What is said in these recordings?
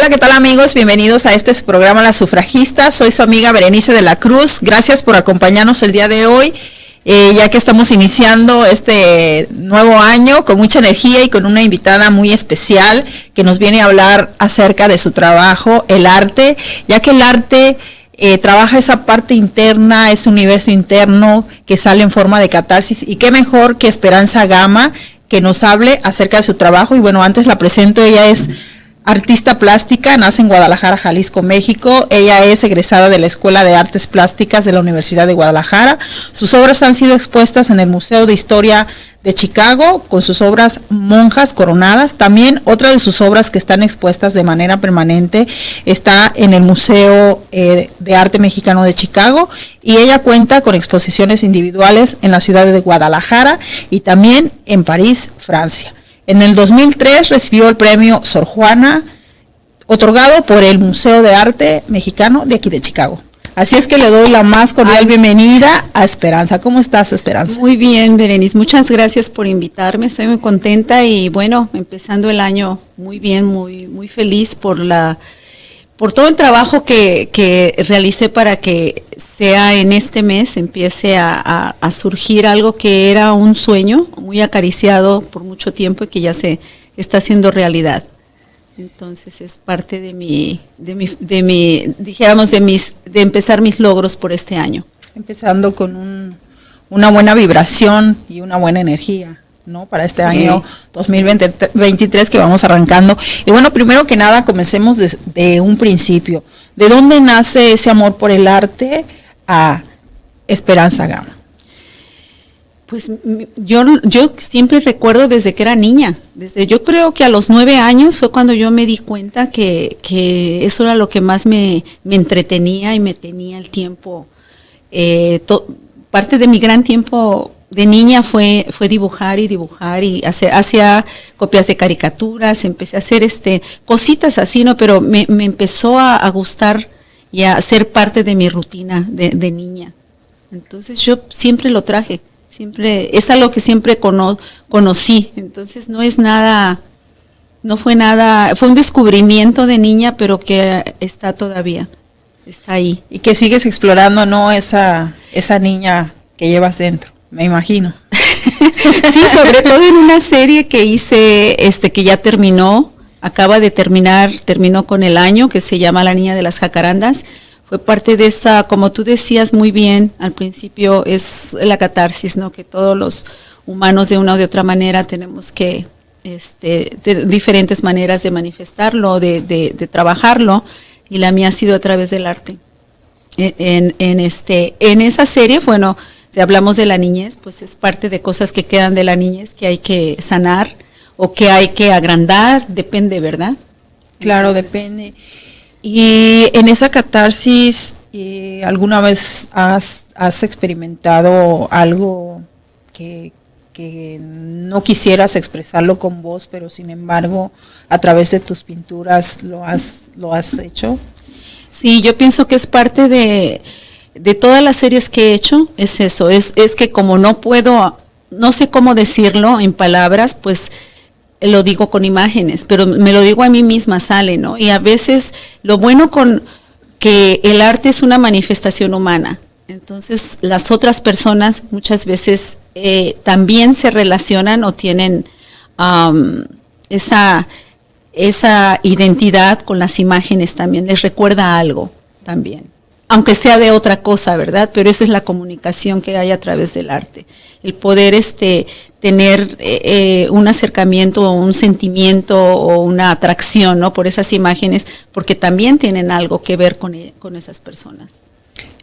Hola, ¿qué tal amigos? Bienvenidos a este programa Las Sufragistas. Soy su amiga Berenice de la Cruz. Gracias por acompañarnos el día de hoy, ya que estamos iniciando este nuevo año con mucha energía y con una invitada muy especial que nos viene a hablar acerca de su trabajo, el arte, ya que el arte trabaja esa parte interna, ese universo interno que sale en forma de catarsis, y qué mejor que Esperanza Gama, que nos hable acerca de su trabajo. Y bueno, antes la presento. Ella es artista plástica, nace en Guadalajara, Jalisco, México. Ella es egresada de la Escuela de Artes Plásticas de la Universidad de Guadalajara. Sus obras han sido expuestas en el Museo de Historia de Chicago, con sus obras Monjas Coronadas. También otra de sus obras que están expuestas de manera permanente está en el Museo de Arte Mexicano de Chicago, y ella cuenta con exposiciones individuales en la ciudad de Guadalajara y también en París, Francia. En el 2003 recibió el premio Sor Juana, otorgado por el Museo de Arte Mexicano de aquí de Chicago. Así es que le doy la más cordial bienvenida a Esperanza. ¿Cómo estás, Esperanza? Muy bien, Berenice. Muchas gracias por invitarme. Estoy muy contenta y bueno, empezando el año muy bien, muy feliz por todo el trabajo que realicé para que sea en este mes empiece a surgir algo que era un sueño muy acariciado por mucho tiempo y que ya se está haciendo realidad. Entonces es parte de empezar mis logros por este año. Empezando con una buena vibración y una buena energía, ¿no? Para este año 2023 que vamos arrancando. Y bueno, primero que nada, comencemos de un principio. ¿De dónde nace ese amor por el arte a Esperanza Gama? Pues yo siempre recuerdo desde que era niña. Yo creo que a los 9 años fue cuando yo me di cuenta que eso era lo que más me entretenía y me tenía el tiempo. Parte de mi gran tiempo de niña fue dibujar y hacía copias de caricaturas, empecé a hacer cositas así, ¿no? Pero me empezó a gustar y a ser parte de mi rutina de niña. Entonces yo siempre lo traje, es algo que siempre conocí. Entonces fue un descubrimiento de niña, pero que está ahí. Y que sigues explorando, ¿no? Esa niña que llevas dentro. Me imagino. Sí, sobre todo en una serie que hice, que ya terminó, terminó con el año, que se llama La Niña de las Jacarandas. Fue parte de esa, como tú decías muy bien al principio, es la catarsis, ¿no? Que todos los humanos de una o de otra manera tenemos que, diferentes maneras de manifestarlo, de trabajarlo, y la mía ha sido a través del arte. En esa serie, bueno, si hablamos de la niñez, pues es parte de cosas que quedan de la niñez que hay que sanar o que hay que agrandar, depende, ¿verdad? Claro, entonces, depende. Y en esa catarsis, ¿alguna vez has experimentado algo que no quisieras expresarlo con voz, pero sin embargo a través de tus pinturas lo has hecho? Sí, yo pienso que es parte de todas las series que he hecho, es eso, es que como no sé cómo decirlo en palabras, pues lo digo con imágenes, pero me lo digo a mí misma, sale, ¿no? Y a veces lo bueno con que el arte es una manifestación humana, entonces las otras personas muchas veces también se relacionan o tienen esa identidad con las imágenes también, les recuerda algo también. Aunque sea de otra cosa, ¿verdad? Pero esa es la comunicación que hay a través del arte. El poder tener un acercamiento o un sentimiento o una atracción, ¿no? Por esas imágenes, porque también tienen algo que ver con esas personas.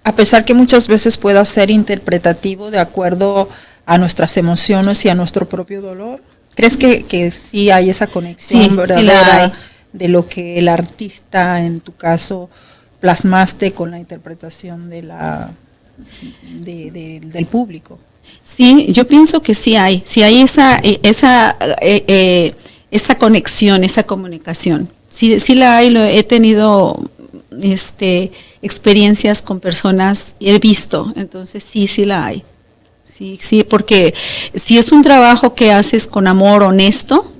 A pesar que muchas veces pueda ser interpretativo de acuerdo a nuestras emociones y a nuestro propio dolor, ¿crees que sí hay esa conexión verdadera de lo que el artista, en tu caso, plasmaste con la interpretación del público? Sí, yo pienso que sí hay esa conexión, esa comunicación. Sí la hay, he tenido experiencias con personas y he visto, entonces sí la hay. Sí, porque si es un trabajo que haces con amor honesto,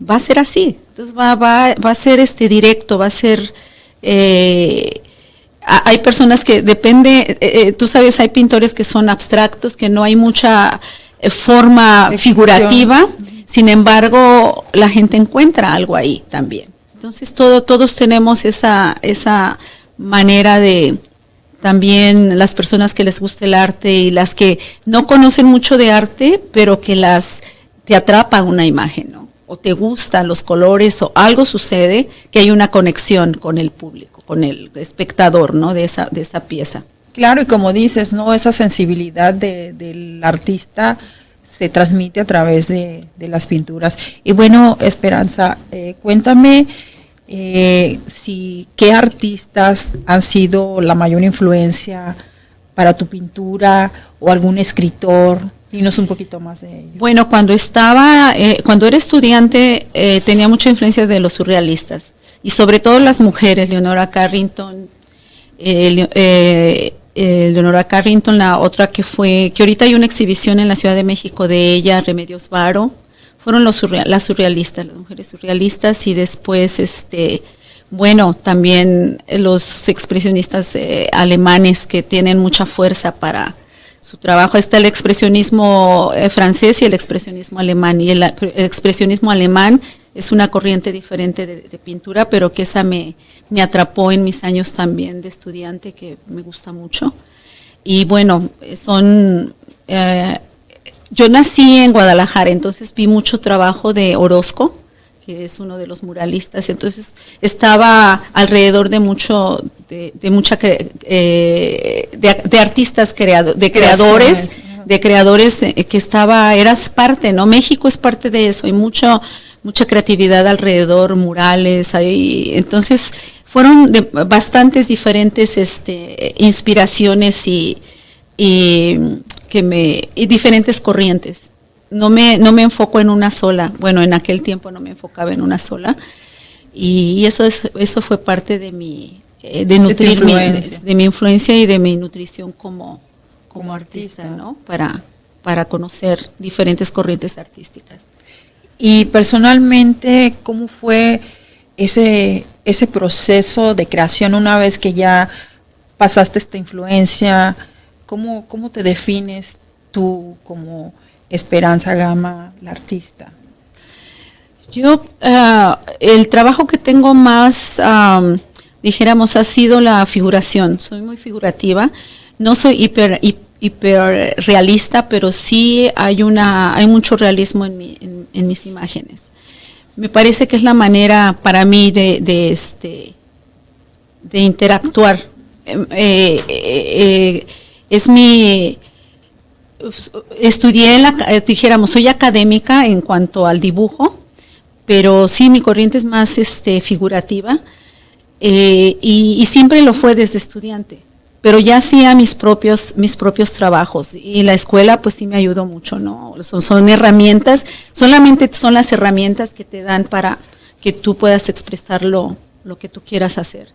va a ser así. Entonces va a ser directo, va a ser... hay personas que depende, tú sabes, hay pintores que son abstractos, que no hay mucha forma figurativa, sin embargo, la gente encuentra algo ahí también. Entonces, todos tenemos esa manera de, también las personas que les gusta el arte y las que no conocen mucho de arte, pero que te atrapa una imagen, ¿no? O te gustan los colores o algo sucede, que hay una conexión con el público, con el espectador, ¿no? De esa pieza. Claro, y como dices, ¿no? Esa sensibilidad del artista se transmite a través de las pinturas. Y bueno, Esperanza, cuéntame qué artistas han sido la mayor influencia para tu pintura o algún escritor. Dinos un poquito más de ello. Bueno, cuando era estudiante, tenía mucha influencia de los surrealistas y sobre todo las mujeres, Leonora Carrington, la otra que ahorita hay una exhibición en la Ciudad de México de ella, Remedios Varo, fueron las surrealistas, las mujeres surrealistas, y después bueno, también los expresionistas alemanes que tienen mucha fuerza para su trabajo. Está el expresionismo francés y el expresionismo alemán, y el expresionismo alemán es una corriente diferente de pintura, pero que esa me atrapó en mis años también de estudiante, que me gusta mucho. Y bueno, yo nací en Guadalajara, entonces vi mucho trabajo de Orozco, que es uno de los muralistas, entonces estaba alrededor de artistas, de creadores que eras parte, ¿no? México es parte de eso, hay mucha creatividad alrededor, murales, entonces fueron bastantes diferentes inspiraciones y diferentes corrientes. No me enfoco en una sola. Bueno, en aquel tiempo no me enfocaba en una sola. Y eso fue parte de mi de mi influencia y de mi nutrición como artista, ¿no? Para conocer diferentes corrientes artísticas. Y personalmente, ¿cómo fue ese proceso de creación una vez que ya pasaste esta influencia? ¿Cómo te defines tú como Esperanza Gama, la artista? Yo, el trabajo que tengo más, dijéramos, ha sido la figuración. Soy muy figurativa. No soy hiper realista, pero sí hay mucho realismo en mis imágenes. Me parece que es la manera para mí de interactuar. Estudié soy académica en cuanto al dibujo, pero sí mi corriente es más figurativa, y siempre lo fue desde estudiante, pero ya hacía mis propios trabajos, y la escuela pues sí me ayudó mucho, ¿no? Son herramientas, solamente son las herramientas que te dan para que tú puedas expresar lo que tú quieras hacer.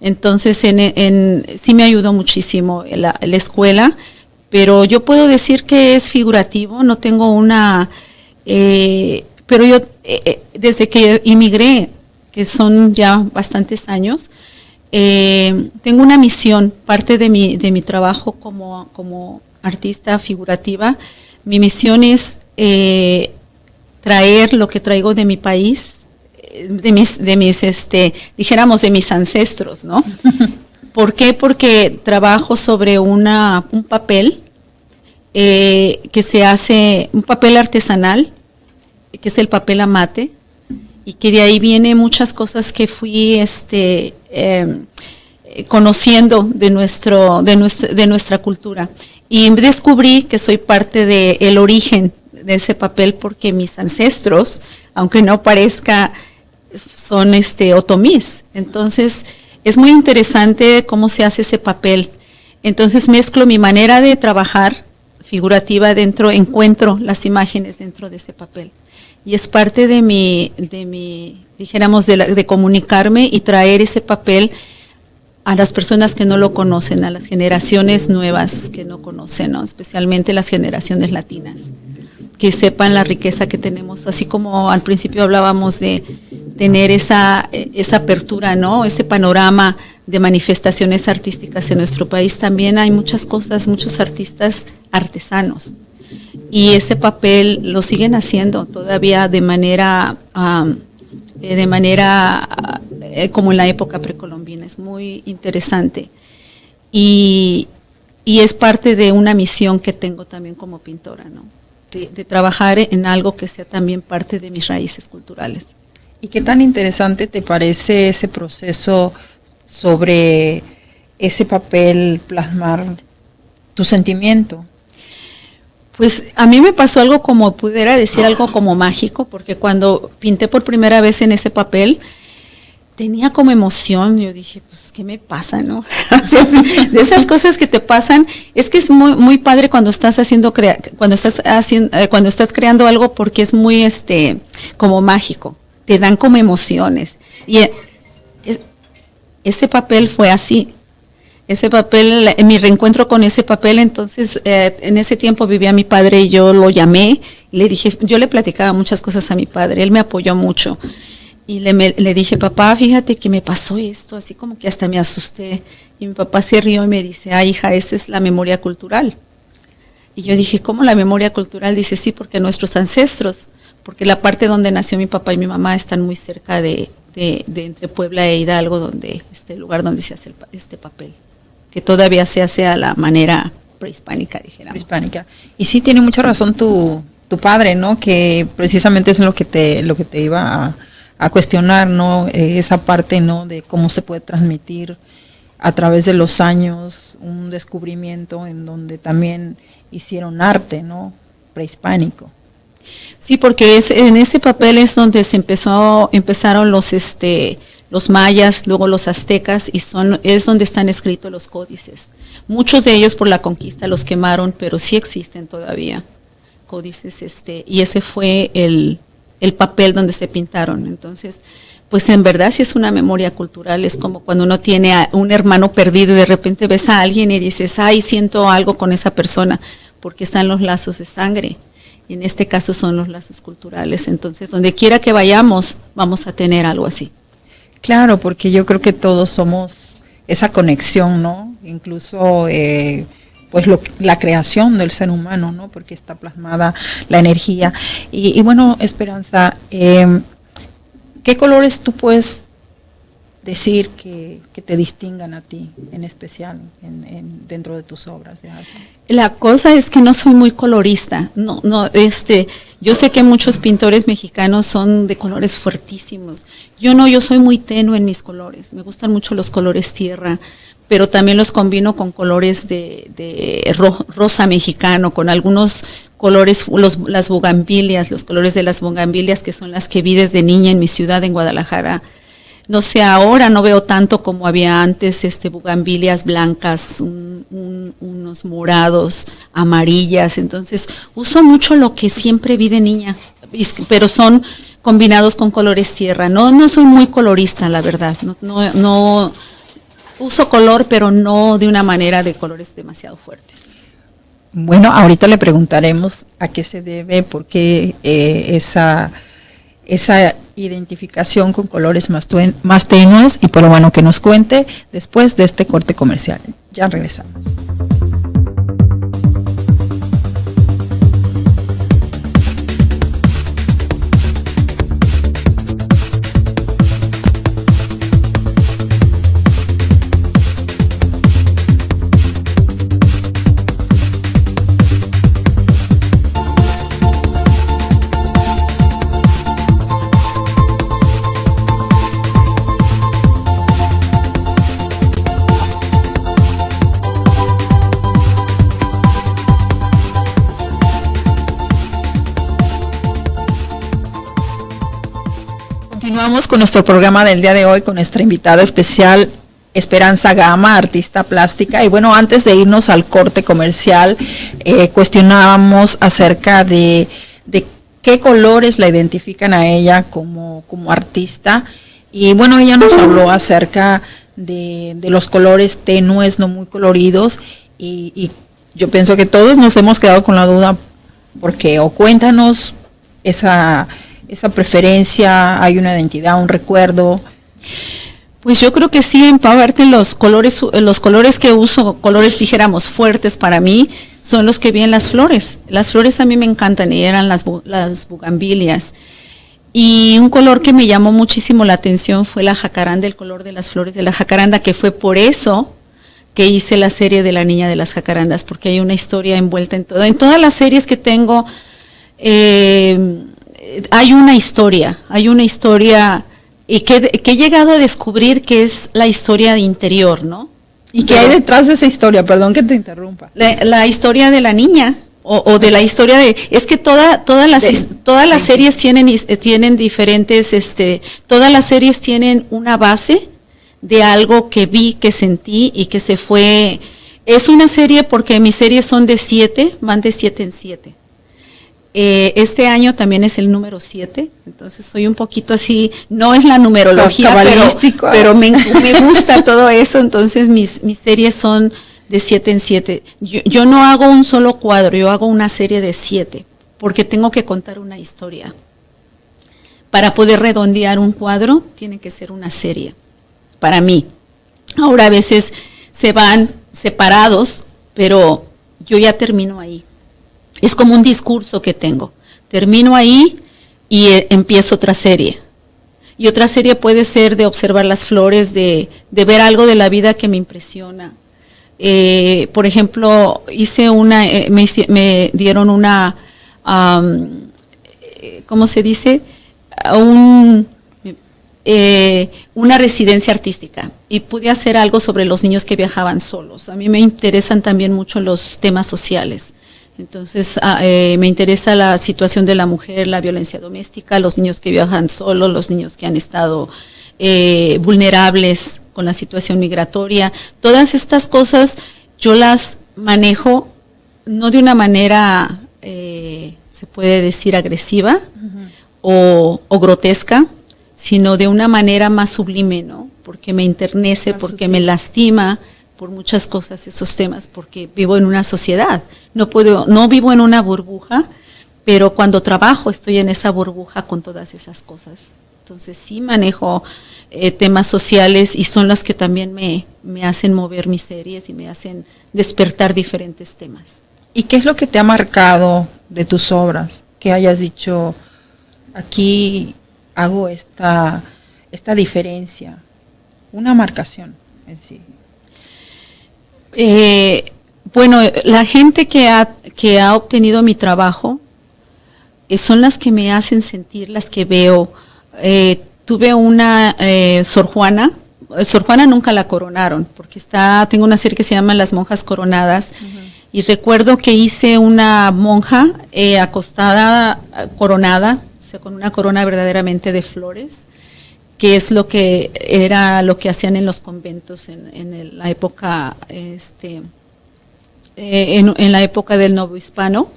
Entonces sí me ayudó muchísimo la escuela. Pero yo puedo decir que es figurativo, no tengo pero yo desde que emigré, que son ya bastantes años, tengo una misión, parte de mi trabajo como artista figurativa. Mi misión es traer lo que traigo de mi país, dijéramos de mis ancestros, ¿no? ¿Por qué? Porque trabajo sobre un papel que se hace, un papel artesanal, que es el papel amate, y que de ahí viene muchas cosas que fui conociendo de nuestra cultura. Y descubrí que soy parte del origen de ese papel, porque mis ancestros, aunque no parezca, son otomís. Entonces, es muy interesante cómo se hace ese papel. Entonces mezclo mi manera de trabajar figurativa encuentro las imágenes dentro de ese papel. Y es parte de mi dijéramos, de comunicarme y traer ese papel a las personas que no lo conocen, a las generaciones nuevas que no conocen, ¿no? Especialmente las generaciones latinas, que sepan la riqueza que tenemos, así como al principio hablábamos de tener esa apertura, ¿no? Ese panorama de manifestaciones artísticas en nuestro país. También hay muchas cosas, muchos artistas artesanos. Y ese papel lo siguen haciendo todavía de manera como en la época precolombina. Es muy interesante. Y es parte de una misión que tengo también como pintora, ¿no? De trabajar en algo que sea también parte de mis raíces culturales. ¿Y qué tan interesante te parece ese proceso sobre ese papel, plasmar tu sentimiento? Pues a mí me pasó algo como, pudiera decir algo como mágico, porque cuando pinté por primera vez en ese papel, tenía como emoción. Yo dije, pues, ¿qué me pasa, no? O sea, de esas cosas que te pasan, es que es muy, muy padre cuando estás cuando estás creando algo, porque es muy, como mágico. Te dan como emociones. Y ese papel fue así. Ese papel, mi reencuentro con ese papel, entonces, en ese tiempo vivía mi padre y yo lo llamé, y le dije, yo le platicaba muchas cosas a mi padre, él me apoyó mucho. Y le dije, papá, fíjate que me pasó esto, así como que hasta me asusté. Y mi papá se rió y me dice, hija, esa es la memoria cultural. Y yo dije, ¿cómo la memoria cultural? Dice, sí, porque nuestros ancestros, porque la parte donde nació mi papá y mi mamá están muy cerca de entre Puebla e Hidalgo, donde el lugar donde se hace este papel, que todavía se hace a la manera prehispánica, dijéramos. Prehispánica. Y sí, tiene mucha razón tu padre, ¿no? Que precisamente es lo que te iba a cuestionar, ¿no? Esa parte, ¿no? De cómo se puede transmitir a través de los años un descubrimiento en donde también hicieron arte, ¿no? Prehispánico. Sí, porque en ese papel es donde empezaron los mayas, luego los aztecas, y es donde están escritos los códices. Muchos de ellos por la conquista los quemaron, pero sí existen todavía códices, y ese fue el papel donde se pintaron. Entonces, pues en verdad sí es una memoria cultural. Es como cuando uno tiene a un hermano perdido y de repente ves a alguien y dices, ay, siento algo con esa persona, porque están los lazos de sangre. Y en este caso son los lazos culturales. Entonces, donde quiera que vayamos, vamos a tener algo así. Claro, porque yo creo que todos somos esa conexión, ¿no? Incluso pues la creación del ser humano, ¿no? Porque está plasmada la energía. Y bueno, Esperanza, ¿qué colores tú puedes decir que te distingan a ti, en especial, dentro de tus obras de arte? La cosa es que no soy muy colorista. Yo sé que muchos pintores mexicanos son de colores fuertísimos. Yo soy muy tenue en mis colores. Me gustan mucho los colores tierra, pero también los combino con colores de rosa mexicano, con algunos colores, las bugambilias, los colores de las bugambilias, que son las que vi desde niña en mi ciudad, en Guadalajara. No sé, ahora no veo tanto como había antes, bugambilias blancas, unos morados, amarillas. Entonces, uso mucho lo que siempre vi de niña, pero son combinados con colores tierra. No soy muy colorista, la verdad. No uso color, pero no de una manera de colores demasiado fuertes. Bueno, ahorita le preguntaremos a qué se debe, por qué esa identificación con colores más tenues, y pero bueno, que nos cuente después de este corte comercial. Ya regresamos. Continuamos con nuestro programa del día de hoy con nuestra invitada especial, Esperanza Gama, artista plástica. Y bueno, antes de irnos al corte comercial, cuestionábamos acerca de qué colores la identifican a ella como artista. Y bueno, ella nos habló acerca de los colores tenues, no muy coloridos. Y yo pienso que todos nos hemos quedado con la duda, porque o cuéntanos esa esa preferencia, hay una identidad, un recuerdo. Pues yo creo que sí, en parte los colores que uso, colores dijéramos fuertes para mí, son los que vi en las flores. Las flores a mí me encantan y eran las bugambilias. Y un color que me llamó muchísimo la atención fue la jacaranda, el color de las flores de la jacaranda, que fue por eso que hice la serie de la niña de las jacarandas, porque hay una historia envuelta en todo. En todas las series que tengo hay una historia y que he llegado a descubrir que es la historia de interior, ¿no? ¿Y qué hay detrás de esa historia? Perdón que te interrumpa. La historia de la niña, o de la historia de, es que todas las series tienen diferentes, todas las series tienen una base de algo que vi, que sentí y que se fue. Es una serie porque mis series son de 7, van de 7 en 7. Este año también es el número 7, entonces soy un poquito así, no es la numerología, pero me gusta todo eso, entonces mis series son de 7 en 7. Yo no hago un solo cuadro, yo hago una serie de 7, porque tengo que contar una historia. Para poder redondear un cuadro, tiene que ser una serie, para mí. Ahora a veces se van separados, pero yo ya termino ahí. Es como un discurso que tengo. Termino ahí y empiezo otra serie. Y otra serie puede ser de observar las flores, de ver algo de la vida que me impresiona. Por ejemplo, hice me dieron una, ¿cómo se dice? Una residencia artística, y pude hacer algo sobre los niños que viajaban solos. A mí me interesan también mucho los temas sociales. Entonces, me interesa la situación de la mujer, la violencia doméstica, los niños que viajan solos, los niños que han estado vulnerables con la situación migratoria. Todas estas cosas yo las manejo no de una manera, se puede decir, agresiva o grotesca, sino de una manera más sublime, ¿no? Porque me enternece, porque me lastima por muchas cosas esos temas, porque vivo en una sociedad, no vivo en una burbuja, pero cuando trabajo estoy en esa burbuja con todas esas cosas. Entonces sí manejo temas sociales y son los que también me hacen mover mis series y me hacen despertar diferentes temas. ¿Y qué es lo que te ha marcado de tus obras? Que hayas dicho, aquí hago esta diferencia, una marcación en sí. Bueno, la gente que ha obtenido mi trabajo son las que me hacen sentir, las que veo. Tuve una Sor Juana nunca la coronaron, porque tengo una serie que se llama Las monjas coronadas, y recuerdo que hice una monja acostada, coronada, o sea, con una corona verdaderamente de flores, que es lo que hacían en los conventos en la época en la época del novohispano,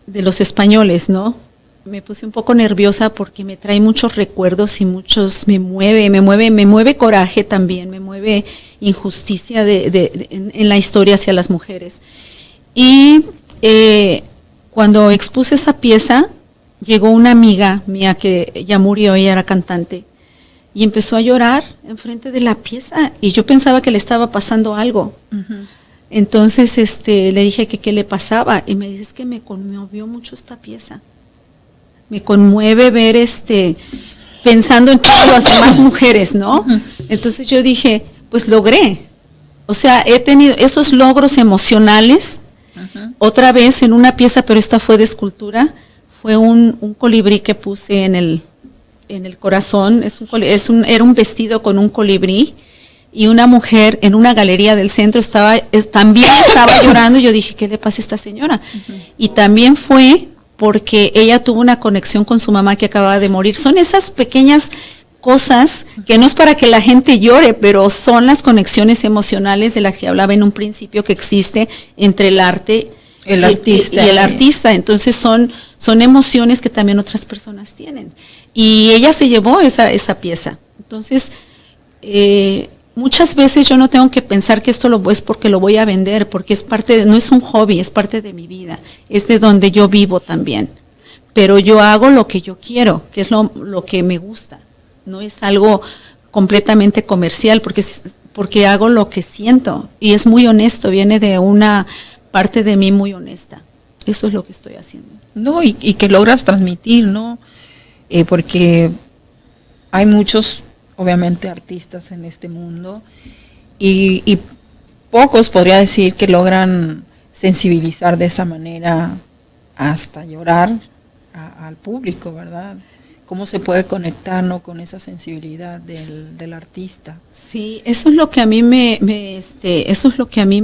de los españoles, ¿no? Me puse un poco nerviosa porque me trae muchos recuerdos y me mueve coraje también, me mueve injusticia en la historia hacia las mujeres. Y cuando expuse esa pieza, llegó una amiga mía que ya murió, ella era cantante, y empezó a llorar enfrente de la pieza, y yo pensaba que le estaba pasando algo. Entonces le dije que qué le pasaba, y me dice, es que me conmovió mucho esta pieza. Me conmueve ver pensando en todas las demás mujeres, ¿no? Entonces yo dije, pues logré. O sea, he tenido esos logros emocionales, otra vez en una pieza, pero esta fue de escultura. Fue un colibrí que puse en el corazón. Era un vestido con un colibrí, y una mujer en una galería del centro también estaba llorando. Yo dije, ¿qué le pasa a esta señora? Y también fue porque ella tuvo una conexión con su mamá que acababa de morir. Son esas pequeñas cosas que no es para que la gente llore, pero son las conexiones emocionales de las que hablaba en un principio, que existe entre el arte y el artista. Entonces son emociones que también otras personas tienen. Y ella se llevó esa pieza. Entonces, muchas veces yo no tengo que pensar que esto es porque lo voy a vender, porque es no es un hobby, es parte de mi vida, es de donde yo vivo también. Pero yo hago lo que yo quiero, que es lo que me gusta. No es algo completamente comercial, porque hago lo que siento y es muy honesto, viene de una parte de mí muy honesta. Eso es lo que estoy haciendo. No, y que logras transmitir, ¿no? Porque hay muchos, obviamente, artistas en este mundo y pocos, podría decir, que logran sensibilizar de esa manera hasta llorar al público, ¿verdad? ¿Cómo se puede conectar, ¿no?, con esa sensibilidad del artista? Sí, eso es lo que a mí eso es lo que a mí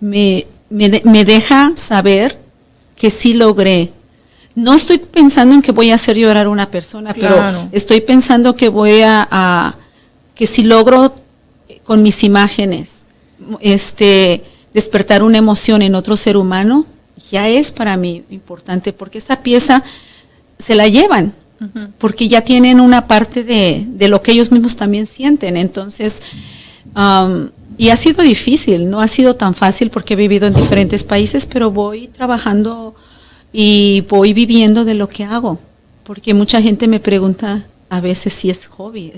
me deja saber que sí logré. No estoy pensando en que voy a hacer llorar a una persona, claro, pero estoy pensando que voy que si logro con mis imágenes, despertar una emoción en otro ser humano, ya es para mí importante, porque esa pieza se la llevan, porque ya tienen una parte de lo que ellos mismos también sienten. Entonces, y ha sido difícil, no ha sido tan fácil porque he vivido en diferentes países, pero voy trabajando y voy viviendo de lo que hago, porque mucha gente me pregunta a veces si es hobby.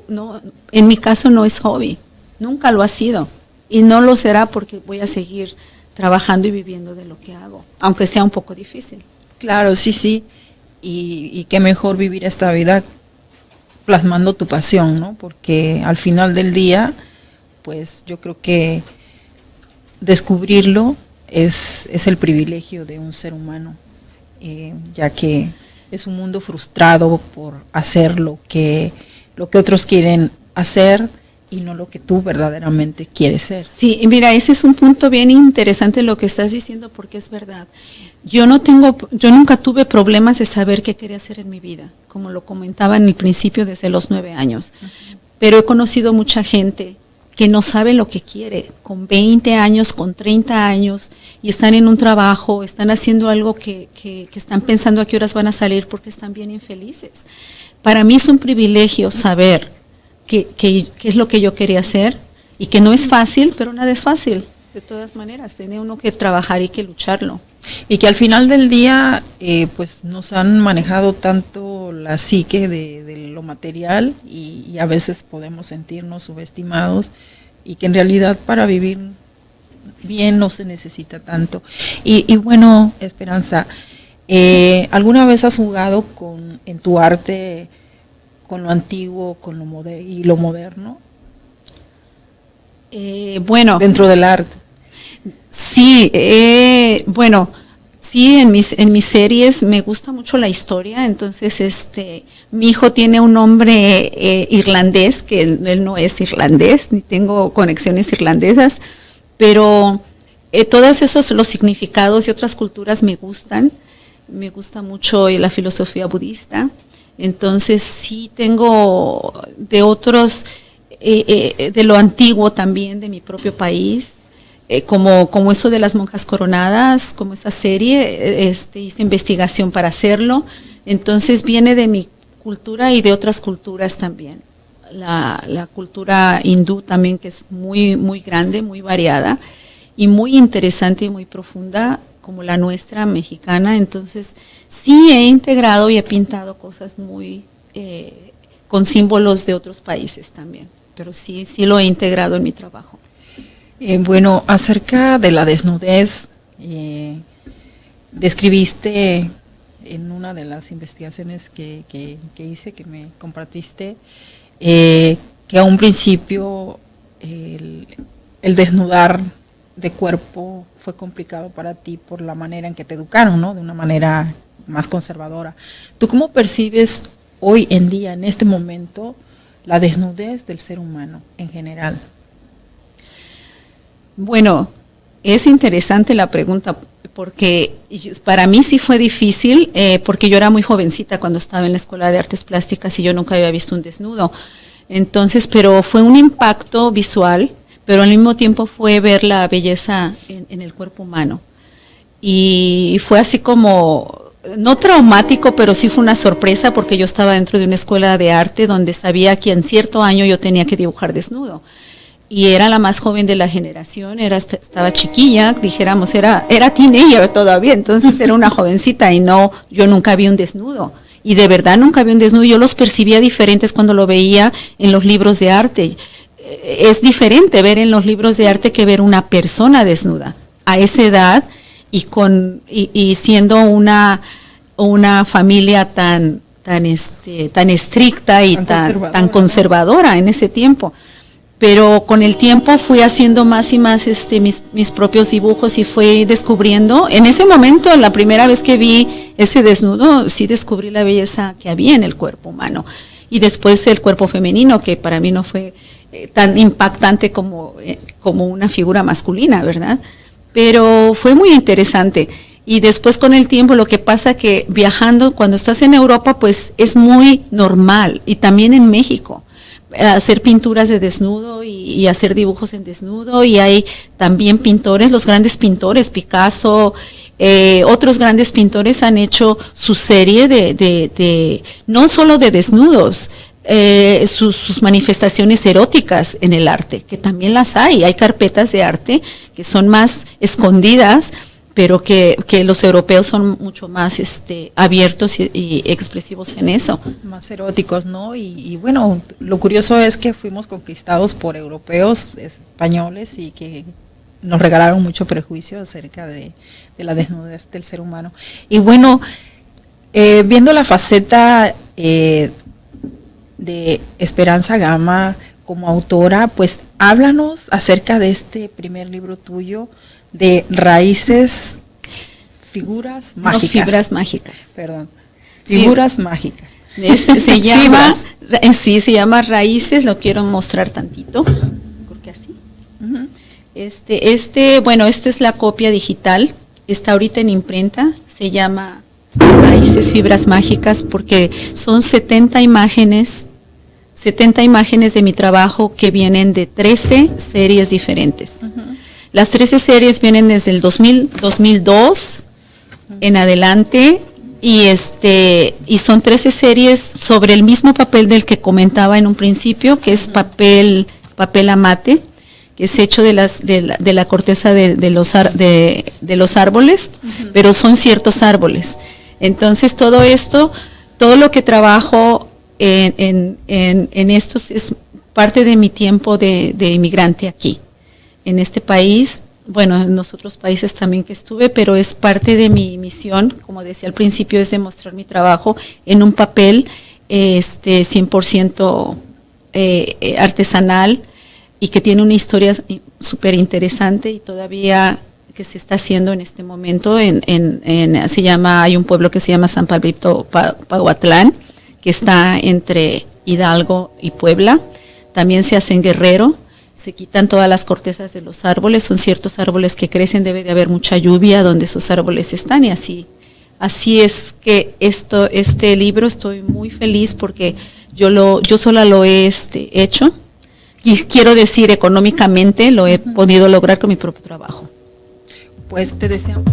No, en mi caso no es hobby, nunca lo ha sido y no lo será, porque voy a seguir trabajando y viviendo de lo que hago, aunque sea un poco difícil. Claro, sí. Y qué mejor vivir esta vida plasmando tu pasión, ¿no? Porque al final del día, pues yo creo que descubrirlo es el privilegio de un ser humano, ya que es un mundo frustrado por hacer lo que otros quieren hacer y no lo que tú verdaderamente quieres ser. Sí, mira, ese es un punto bien interesante lo que estás diciendo, porque es verdad. Yo nunca tuve problemas de saber qué quería hacer en mi vida, como lo comentaba en el principio desde los 9 años. Pero he conocido mucha gente que no sabe lo que quiere, con 20 años, con 30 años, y están en un trabajo, están haciendo algo que están pensando a qué horas van a salir porque están bien infelices. Para mí es un privilegio saber qué es lo que yo quería hacer, y que no es fácil, pero nada es fácil. De todas maneras, tiene uno que trabajar y que lucharlo. Y que al final del día, pues nos han manejado tanto la psique de lo material y a veces podemos sentirnos subestimados, y que en realidad para vivir bien no se necesita tanto. Y bueno, Esperanza, ¿alguna vez has jugado en tu arte con lo antiguo, con lo moderno? Bueno, dentro del arte. Sí, sí, en mis series me gusta mucho la historia. Entonces, mi hijo tiene un nombre irlandés, que él no es irlandés, ni tengo conexiones irlandesas, pero todos los significados de otras culturas me gustan. Me gusta mucho la filosofía budista. Entonces, sí tengo de otros, de lo antiguo también, de mi propio país. Como eso de las monjas coronadas, como esa serie, hice investigación para hacerlo. Entonces viene de mi cultura y de otras culturas también. La cultura hindú también, que es muy, muy grande, muy variada y muy interesante y muy profunda, como la nuestra mexicana. Entonces sí he integrado y he pintado cosas muy con símbolos de otros países también, pero sí lo he integrado en mi trabajo. Bueno, acerca de la desnudez, describiste en una de las investigaciones que hice, que me compartiste, que a un principio el desnudar de cuerpo fue complicado para ti por la manera en que te educaron, ¿no? De una manera más conservadora. ¿Tú cómo percibes hoy en día, en este momento, la desnudez del ser humano en general? Bueno, es interesante la pregunta, porque para mí sí fue difícil, porque yo era muy jovencita cuando estaba en la Escuela de Artes Plásticas y yo nunca había visto un desnudo. Entonces, pero fue un impacto visual, pero al mismo tiempo fue ver la belleza en el cuerpo humano. Y fue así como no traumático, pero sí fue una sorpresa porque yo estaba dentro de una escuela de arte donde sabía que en cierto año yo tenía que dibujar desnudo. Y era la más joven de la generación, estaba chiquilla, dijéramos, era teenager todavía, entonces era una jovencita y no, yo nunca vi un desnudo. Y de verdad nunca vi un desnudo, yo los percibía diferentes cuando lo veía en los libros de arte. Es diferente ver en los libros de arte que ver una persona desnuda a esa edad y siendo una familia tan estricta y tan conservadora en ese tiempo. Pero con el tiempo fui haciendo más y más mis propios dibujos y fui descubriendo. En ese momento, la primera vez que vi ese desnudo, sí descubrí la belleza que había en el cuerpo humano. Y después el cuerpo femenino, que para mí no fue tan impactante como una figura masculina, ¿verdad? Pero fue muy interesante. Y después con el tiempo lo que pasa que viajando, cuando estás en Europa, pues es muy normal. Y también en México. Hacer pinturas de desnudo y hacer dibujos en desnudo, y hay también pintores, los grandes pintores, Picasso, otros grandes pintores han hecho su serie de no solo de desnudos, sus manifestaciones eróticas en el arte, que también las hay carpetas de arte que son más escondidas, pero que los europeos son mucho más abiertos y expresivos en eso. Más eróticos, ¿no? Y bueno, lo curioso es que fuimos conquistados por europeos, españoles, y que nos regalaron mucho prejuicio acerca de la desnudez del ser humano. Y bueno, viendo la faceta de Esperanza Gama como autora, pues háblanos acerca de este primer libro tuyo, de Raíces, Figuras Mágicas. No, Fibras Mágicas. Perdón. Figuras Mágicas. Se llama, se llama Raíces, lo quiero mostrar tantito, porque así. Uh-huh. Bueno, esta es la copia digital, está ahorita en imprenta, se llama Raíces, Fibras Mágicas, porque son 70 imágenes de mi trabajo que vienen de 13 series diferentes. Uh-huh. Las 13 series vienen desde el 2002 en adelante y son 13 series sobre el mismo papel del que comentaba en un principio, que es papel amate, que es hecho de la corteza de los árboles, uh-huh. Pero son ciertos árboles. Entonces todo lo que trabajo en estos es parte de mi tiempo de inmigrante aquí. En este país, bueno, en los otros países también que estuve, pero es parte de mi misión, como decía al principio, es demostrar mi trabajo en un papel 100% artesanal y que tiene una historia súper interesante y todavía que se está haciendo en este momento. Hay un pueblo que se llama San Pablito Pahuatlán, que está entre Hidalgo y Puebla. También se hace en Guerrero. Se quitan todas las cortezas de los árboles, son ciertos árboles que crecen, debe de haber mucha lluvia donde esos árboles están, y así es que este libro estoy muy feliz porque yo sola lo he hecho, y quiero decir económicamente lo he podido lograr con mi propio trabajo. Pues te deseamos.